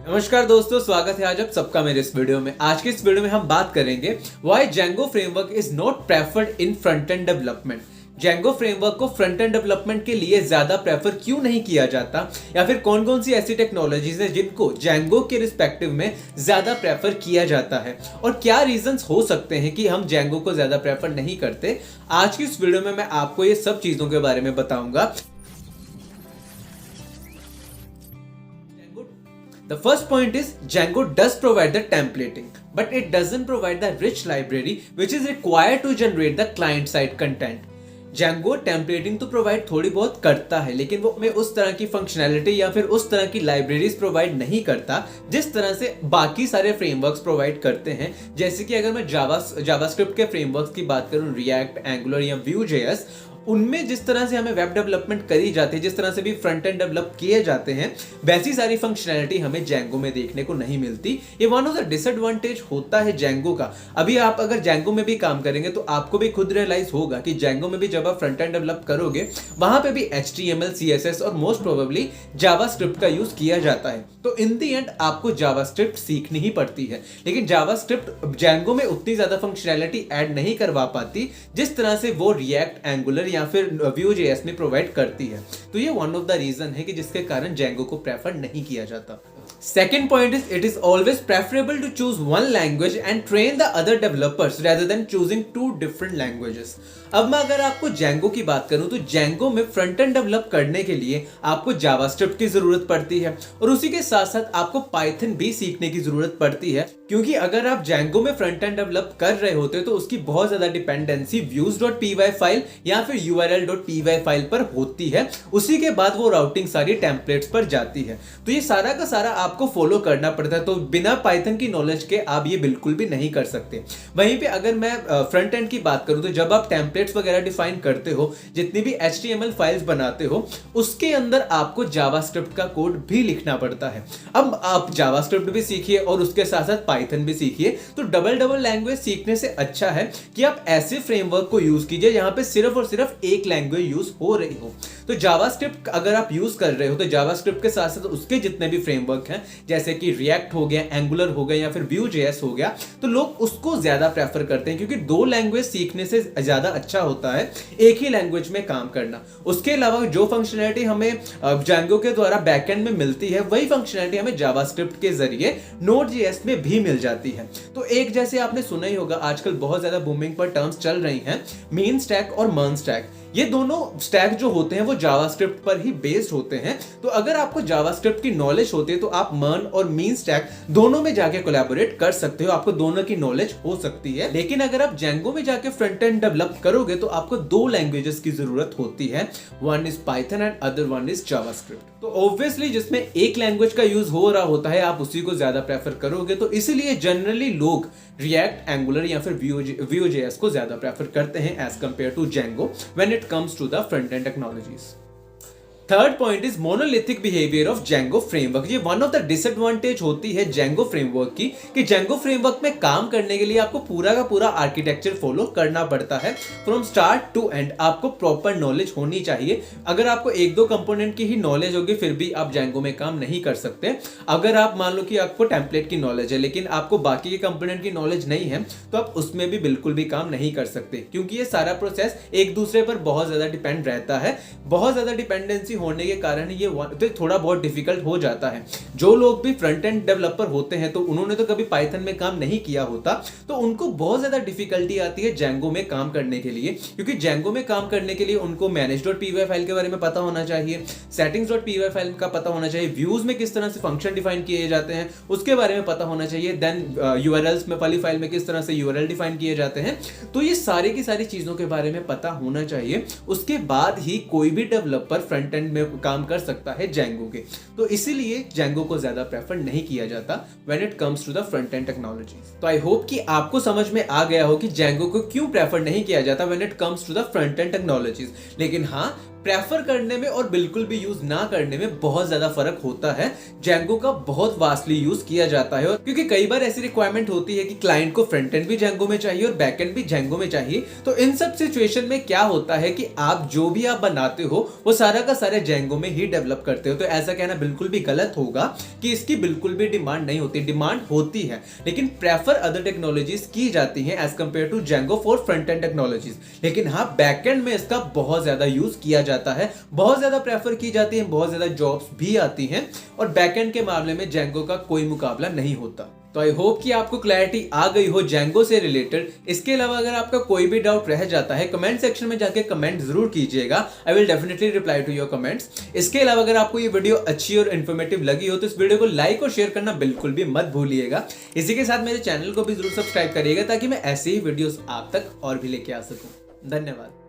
नमस्कार दोस्तों, स्वागत है आज आप सबका मेरे इस वीडियो में। आज के इस वीडियो में हम बात करेंगे why Django framework is not preferred in front end development. Django framework को फ्रंट एंड डेवलपमेंट के लिए ज्यादा प्रेफर क्यों नहीं किया जाता, या फिर कौन कौन सी ऐसी टेक्नोलॉजीज है जिनको Django के रिस्पेक्टिव में ज्यादा प्रेफर किया जाता है, और क्या रीजंस हो सकते हैं कि हम Django को ज्यादा प्रेफर नहीं करते। आज की इस वीडियो में मैं आपको ये सब चीजों के बारे में बताऊंगा। The first point is Django does provide the templating, but it doesn't provide the rich library which is required to generate the client side content. Django templating तो प्रोवाइड थोड़ी बहुत करता है, लेकिन वो हमें उस तरह की फंक्शनैलिटी या फिर उस तरह की लाइब्रेरीज प्रोवाइड नहीं करता जिस तरह से बाकी सारे फ्रेमवर्क्स प्रोवाइड करते हैं। जैसे कि अगर मैं जावास्क्रिप्ट के फ्रेमवर्क्स की बात करूं, रिएक्ट, एंगुलर या Vue.js, उनमें जिस तरह से हमें वेब डेवलपमेंट करी जाती है, जिस तरह से भी फ्रंट एंड डेवलप किए जाते हैं, वैसी सारी फंक्शनैलिटी हमें Django में देखने को नहीं मिलती। ये वन ऑफ द डिसएडवांटेज होता है Django का। अभी आप अगर Django में भी काम करेंगे तो आपको भी खुद रियलाइज होगा कि Django में भी जब आप फ्रंट एंड डेवलप करोगे, वहां पे भी HTML, CSS और मोस्ट प्रोबेबली जावास्क्रिप्ट का यूज किया जाता है। तो इन दी एंड आपको जावास्क्रिप्ट सीखनी ही पड़ती है, लेकिन जावास्क्रिप्ट Django में उतनी ज्यादा फंक्शनैलिटी ऐड नहीं करवा पाती जिस तरह से वो रिएक्ट, एंगुलर या फिर Vue.js में प्रोवाइड करती है। तो ये वन ऑफ द रीजन है कि जिसके कारण Django को प्रेफर नहीं किया जाता। Second point is it is always preferable to choose one language and train the other developers rather than choosing two different languages. अब मैं अगर आपको Django की बात करूं तो Django में फ्रंट एंड डेवलप करने के लिए आपको जावास्क्रिप्ट की जरूरत पड़ती है, और उसी के साथ साथ आपको पाइथन भी सीखने की जरूरत पड़ती है, क्योंकि अगर आप Django में फ्रंट एंड डेवलप कर रहे होते तो उसकी बहुत ज्यादा डिपेंडेंसी views.py फाइल या फिर url.py फाइल पर होती है। उसी के बाद वो राउटिंग सारी टेम्पलेट्स पर जाती है। तो ये सारा का सारा आपको फॉलो करना पड़ता है। तो बिना पाइथन की नॉलेज के आप ये बिल्कुल भी नहीं कर सकते। वहीं पे अगर मैं फ्रंट एंड की बात करूं तो जब आप टेम्पलेट्स वगैरह डिफाइन करते हो, जितनी भी HTML फाइल्स बनाते हो, उसके अंदर आपको जावास्क्रिप्ट का कोड भी लिखना पड़ता है। अब आप जावास्क्रिप्ट भी सीखिए और उसके साथ साथ पाइथन भी सीखिए। तो डबल लैंग्वेज सीखने से अच्छा है कि आप ऐसे फ्रेमवर्क को यूज कीजिए जहां पे सिर्फ और सिर्फ एक लैंग्वेज यूज हो रही हो। तो जावास्क्रिप्ट अगर आप यूज कर रहे हो तो जावास्क्रिप्ट के साथ साथ उसके जितने भी फ्रेमवर्क हैं, जैसे कि रिएक्ट हो गया, एंगुलर हो गया या फिर Vue.js हो गया, तो लोग उसको ज्यादा प्रेफर करते हैं, क्योंकि दो लैंग्वेज सीखने से ज्यादा अच्छा होता है एक ही लैंग्वेज में काम करना। उसके अलावा जो फंक्शनैलिटी हमें Django के द्वारा बैकएंड में मिलती है, वही फंक्शनैलिटी हमें जावास्क्रिप्ट के जरिए Node.js में भी मिल जाती है। तो एक जैसे आपने सुना ही होगा, आजकल बहुत ज्यादा बूमिंग पर टर्म्स चल रही हैं, मेन स्टैक और मर्न स्टैक। ये दोनों स्टैक जो होते हैं वो जावास्क्रिप्ट पर ही बेस्ड होते हैं। तो अगर आपको जावास्क्रिप्ट की नॉलेज होती है तो आप मर्न और मीन स्टैक दोनों में जाके कोलैबोरेट कर सकते हो, आपको दोनों की नॉलेज हो सकती है। लेकिन अगर आप Django में जाके फ्रंट एंड डेवलप करोगे तो आपको दो लैंग्वेजेस की जरूरत होती है, one is Python and other one is JavaScript. तो ऑब्वियसली जिसमें एक लैंग्वेज का यूज हो रहा होता है आप उसी को ज्यादा प्रेफर करोगे। तो इसलिए जनरली लोग रिएक्ट, एंगुलर या फिर Vue.js को ज्यादा प्रेफर करते हैं as compare to Django when it comes to the front-end technologies. Third point is monolithic behaviour of Django framework. ये वन ऑफ द डिसएडवांटेज होती है Django फ्रेमवर्क की, कि Django फ्रेमवर्क में काम करने के लिए आपको पूरा का पूरा आर्किटेक्चर फॉलो करना पड़ता है फ्रॉम स्टार्ट टू एंड। आपको प्रॉपर नॉलेज होनी चाहिए। अगर आपको एक दो कंपोनेंट की ही नॉलेज होगी फिर भी आप Django में काम नहीं कर सकते। अगर आप मान लो कि आपको टेम्पलेट की नॉलेज है लेकिन आपको बाकी के कंपोनेंट की नॉलेज नहीं है, तो आप उसमें भी बिल्कुल भी काम नहीं कर सकते, क्योंकि ये सारा प्रोसेस एक दूसरे पर बहुत ज्यादा डिपेंड रहता है। बहुत ज्यादा डिपेंडेंसी होने के कारण ये तो थोड़ा बहुत डिफिकल्ट हो जाता है। जो लोग भी फ्रंट एंड डेवलपर होते हैं तो उन्होंने तो कभी पाइथन में काम नहीं किया होता, तो उनको बहुत ज्यादा डिफिकल्टी आती है Django में काम करने के लिए, क्योंकि Django में काम करने के लिए उनको manage.py फाइल के बारे में पता होना चाहिए, settings.py फाइल का पता होना चाहिए, व्यूज में किस तरह से फंक्शन डिफाइन किए जाते हैं उसके बारे में पता होना चाहिए, देन URLs में वाली फाइल में किस तरह से URL डिफाइन किए जाते हैं। तो ये सारी की सारी चीजों के बारे में पता होना चाहिए। उसके बाद ही कोई भी डेवलपर फ्रंट एंड में काम कर सकता है Django के। तो इसीलिए Django को ज्यादा प्रेफर नहीं किया जाता when it comes to the front end technologies. तो आई होप कि आपको समझ में आ गया हो कि Django को क्यों प्रेफर नहीं किया जाता when it comes to the front end technologies. लेकिन हाँ, प्रेफर करने में और बिल्कुल भी यूज ना करने में बहुत ज्यादा फर्क होता है। Django का बहुत वास्टली यूज किया जाता है, और क्योंकि कई बार ऐसी रिक्वायरमेंट होती है कि क्लाइंट को फ्रंट एंड भी Django में चाहिए और बैक एंड भी Django में चाहिए, तो इन सब सिचुएशन में क्या होता है कि आप जो भी आप बनाते हो वो सारा का सारा Django में ही डेवलप करते हो। तो ऐसा कहना बिल्कुल भी गलत होगा कि इसकी बिल्कुल भी डिमांड नहीं होती, डिमांड होती है, लेकिन प्रेफर अदर टेक्नोलॉजीज की जाती हैं as compare to Django for front end technologies. लेकिन हाँ, बैक एंड में इसका बहुत ज्यादा यूज किया जाता है, बहुत ज्यादा प्रेफर की जाती है, बहुत ज्यादा जॉब्स भी आती हैं, और बैकएंड के मामले में Django का कोई मुकाबला नहीं होता। तो आई होप कि आपको क्लैरिटी आ गई हो Django से रिलेटेड। इसके अलावा अगर आपका कोई भी डाउट रह जाता है, कमेंट सेक्शन में जाके कमेंट जरूर कीजिएगा, I will definitely reply to your comments. इसके अलावा अगर आपको ये वीडियो अच्छी और इन्फॉर्मेटिव लगी हो तो इस वीडियो को लाइक और शेयर करना बिल्कुल भी मत भूलिएगा। इसी के साथ मेरे चैनल को भी जरूर सब्सक्राइब करिएगा ताकि मैं ऐसे ही वीडियोस आप तक और भी लेके आ सकूं। धन्यवाद।